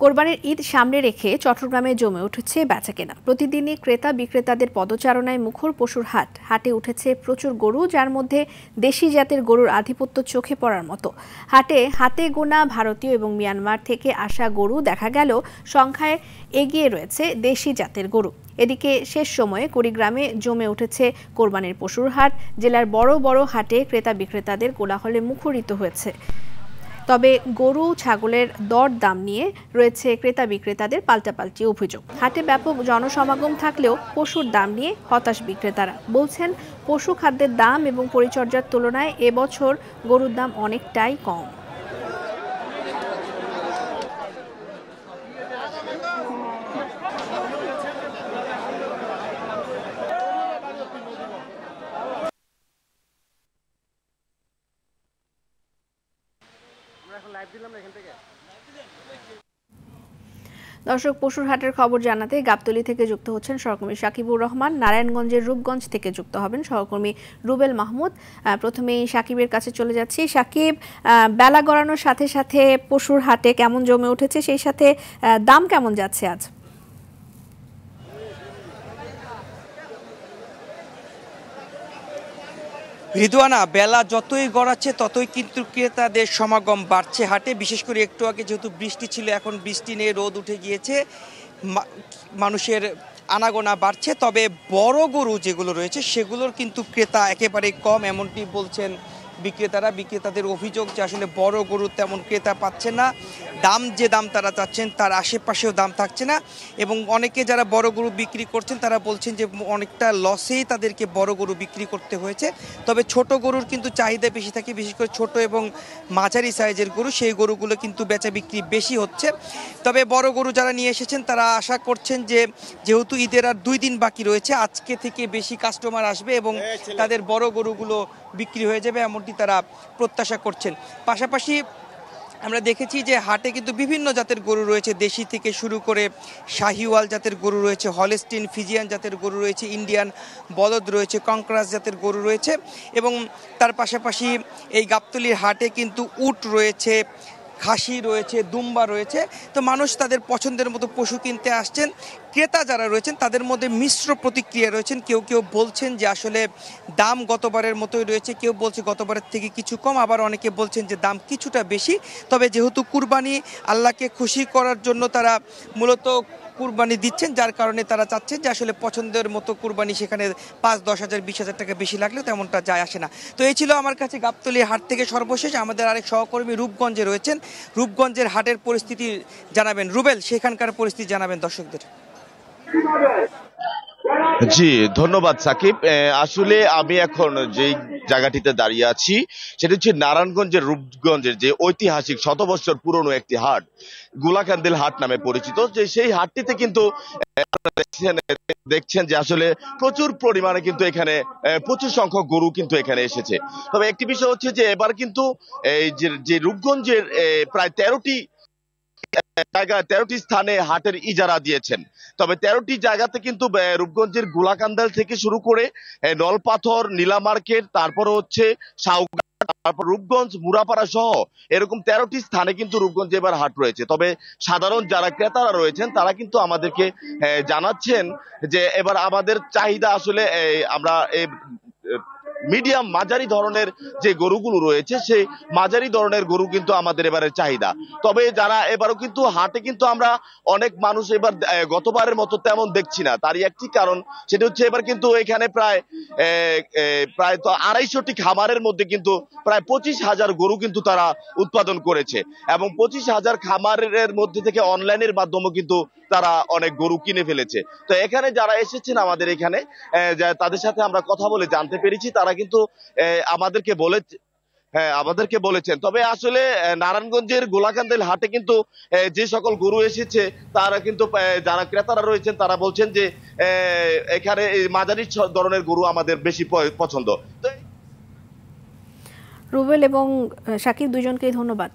কোরবানির ঈদ সামনে রেখে চট্টগ্রামে জমে উঠেছে বেচাকেনা। প্রতিদিনই ক্রেতা বিক্রেতাদের পদচারণায় মুখর পশুর হাট। হাটে উঠেছে প্রচুর গরু, যার মধ্যে দেশি জাতের গরুর আধিপত্য চোখে পড়ার মতো। হাটে হাতে গোনা ভারতীয় এবং মিয়ানমার থেকে আসা গরু দেখা গেল সংখ্যায় এগিয়ে রয়েছে দেশি জাতের গরু। এদিকে শেষ সময়ে কুড়িগ্রামে জমে উঠেছে কোরবানির পশুর হাট। জেলার বড় বড় হাটে ক্রেতা বিক্রেতাদের কোলাহলে মুখরিত হয়েছে। তবে গরু ছাগলের দর দাম নিয়ে রয়েছে ক্রেতা বিক্রেতাদের পাল্টাপাল্টি অভিযোগ। হাটে ব্যাপক জনসমাগম থাকলেও পশুর দাম নিয়ে হতাশ বিক্রেতারা। বলছেন, পশু খাদ্যের দাম এবং পরিচর্যার তুলনায় এবছর গরুর দাম অনেকটাই কম। দর্শক, পশুর হাটের খবর জানাতে গাবতলী থেকে যুক্ত হচ্ছেন সহকর্মী সাকিবুর রহমান। নারায়ণগঞ্জের রূপগঞ্জ থেকে যুক্ত হবেন সহকর্মী রুবেল মাহমুদ। প্রথমেই সাকিবের কাছে চলে যাচ্ছি। সাকিব, বেলা গড়ানোর সাথে সাথে পশুর হাটে কেমন জমে উঠেছে, সেই সাথে দাম কেমন যাচ্ছে আজ? রিদওয়ানা, বেলা যতই গড়াচ্ছে ততই কিন্তু ক্রেতাদের সমাগম বাড়ছে হাটে। বিশেষ করে একটু আগে যেহেতু বৃষ্টি ছিল, এখন বৃষ্টি নেই, রোদ উঠে গিয়েছে, মানুষের আনাগোনা বাড়ছে। তবে বড় গরু যেগুলো রয়েছে সেগুলোর কিন্তু ক্রেতা একেবারেই কম, এমনটি বলছেন বিক্রেতাদের অভিযোগ যে আসলে বড় গরু তেমন ক্রেতা পাচ্ছে না। যে দাম তারা চাচ্ছেন তার আশেপাশেও দাম থাকছে না, এবং অনেকে যারা বড় গরু বিক্রি করছেন তারা বলছেন যে অনেকটা লসেই তাদেরকে বড় গরু বিক্রি করতে হয়েছে। তবে ছোট গরুর কিন্তু চাহিদা বেশি থাকে, বিশেষ করে ছোট এবং মাঝারি সাইজের গরু, সেই গরুগুলো কিন্তু বেচা বিক্রি বেশি হচ্ছে। তবে বড় গরু যারা নিয়ে এসেছেন তারা আশা করছেন যে যেহেতু ঈদের আর 2 দিন বাকি রয়েছে, আজকে থেকে বেশি কাস্টমার আসবে এবং তাদের বড় গরুগুলো বিক্রি হয়ে যাবে, এমনটি তারা প্রত্যাশা করছেন। পাশাপাশি আমরা দেখেছি যে হাটে কিন্তু বিভিন্ন জাতের গরু রয়েছে, দেশি থেকে শুরু করে শাহিওয়াল জাতের গরু রয়েছে, হলস্টিন ফিজিয়ান জাতের গরু রয়েছে, ইন্ডিয়ান বলদ রয়েছে, কংক্রাস জাতের গরু রয়েছে, এবং তার পাশাপাশি এই গাবতলীর হাটে কিন্তু উট রয়েছে, খাসি রয়েছে, দুম্বা রয়েছে। তো মানুষ তাদের পছন্দের মতো পশু কিনতে আসছেন। ক্রেতা যারা রয়েছেন তাদের মধ্যে মিশ্র প্রতিক্রিয়া রয়েছেন। কেউ কেউ বলছেন যে আসলে দাম গতবারের মতোই রয়েছে, কেউ বলছে গতবারের থেকে কিছু কম, আবার অনেকে বলছেন যে দাম কিছুটা বেশি। তবে যেহেতু কুরবানি, আল্লাহকে খুশি করার জন্য তারা মূলত কুরবানি দিচ্ছেন, যার কারণে তারা চাচ্ছেন যে আসলে পছন্দের মতো কুরবানি সেখানে 5-10 হাজার 20 হাজার টাকা বেশি লাগলে তেমনটা যায় আসে না। তো এই ছিল আমার কাছে গাবতলী হাট থেকে সর্বশেষ। আমাদের আরেক সহকর্মী রূপগঞ্জে রয়েছেন, রূপগঞ্জের হাটের পরিস্থিতি জানাবেন রুবেল, সেখানকার পরিস্থিতি জানাবেন দর্শকদের। জি, ধন্যবাদ সাকিব। আসলে আমি এখন যেই জায়গাটিতে দাঁড়িয়ে আছি সেটা হচ্ছে নারায়ণগঞ্জের রূপগঞ্জের যে ঐতিহাসিক 100 বছর পুরনো একটি হাট, গোলাকান্দিল হাট নামে পরিচিত। যে সেই হাটটিতে কিন্তু দেখছেন যে আসলে প্রচুর পরিমাণে কিন্তু এখানে প্রচুর সংখ্যক গরু কিন্তু এখানে এসেছে। তবে একটি বিষয় হচ্ছে যে এবার কিন্তু এই যে রূপগঞ্জের প্রায় 13টি স্থানে হাটের ইজারা দিয়েছেন। তবে 13টি জায়গাতে কিন্তু রূপগঞ্জের গোলাকান্দাল থেকে শুরু করে নলপাথর, নীলা মার্কেট, তারপর হচ্ছে সাউঘাট, তারপর রূপগঞ্জ, মুরাপাড়া সহ এরকম 13টি স্থানে কিন্তু রূপগঞ্জে এবার হাট রয়েছে। তবে সাধারণ যারা ক্রেতারা রয়েছেন তারা কিন্তু আমাদেরকে জানাচ্ছেন যে এবার আমাদের চাহিদা আসলে আমরা মিডিয়াম মাঝারি ধরনের যে গরুগুলো রয়েছে সেই মাঝারি ধরনের গরু কিন্তু আমাদের এবারের চাহিদা। তবে যারা এবারও কিন্তু হাটে কিন্তু আমরা অনেক মানুষ এবার গতবারের মতো তেমন দেখছি না। তারই একটি কারণ, সেটা হচ্ছে এবার কিন্তু এখানে প্রায় তো 250টি খামারের মধ্যে কিন্তু প্রায় 25,000 গরু কিন্তু তারা উৎপাদন করেছে, এবং 25,000 খামারের মধ্যে থেকে অনলাইনের মাধ্যমে কিন্তু তারা অনেক গরু কিনে ফেলেছে। তো এখানে যারা এসেছেন আমাদের এখানে, তাদের সাথে আমরা কথা বলে জানতে পেরেছি তারা কিন্তু আমাদেরকে বলেছেন। তবে আসলে নারায়ণগঞ্জের গোলাকান্দিল হাটে কিন্তু যে সকল গরু এসেছে তারা কিন্তু যারা ক্রেতারা রয়েছেন তারা বলছেন যে এখানে মাঝারি ধরনের গরু আমাদের বেশি পছন্দ। রুবেল এবং সাকিব দুজনকেই ধন্যবাদ।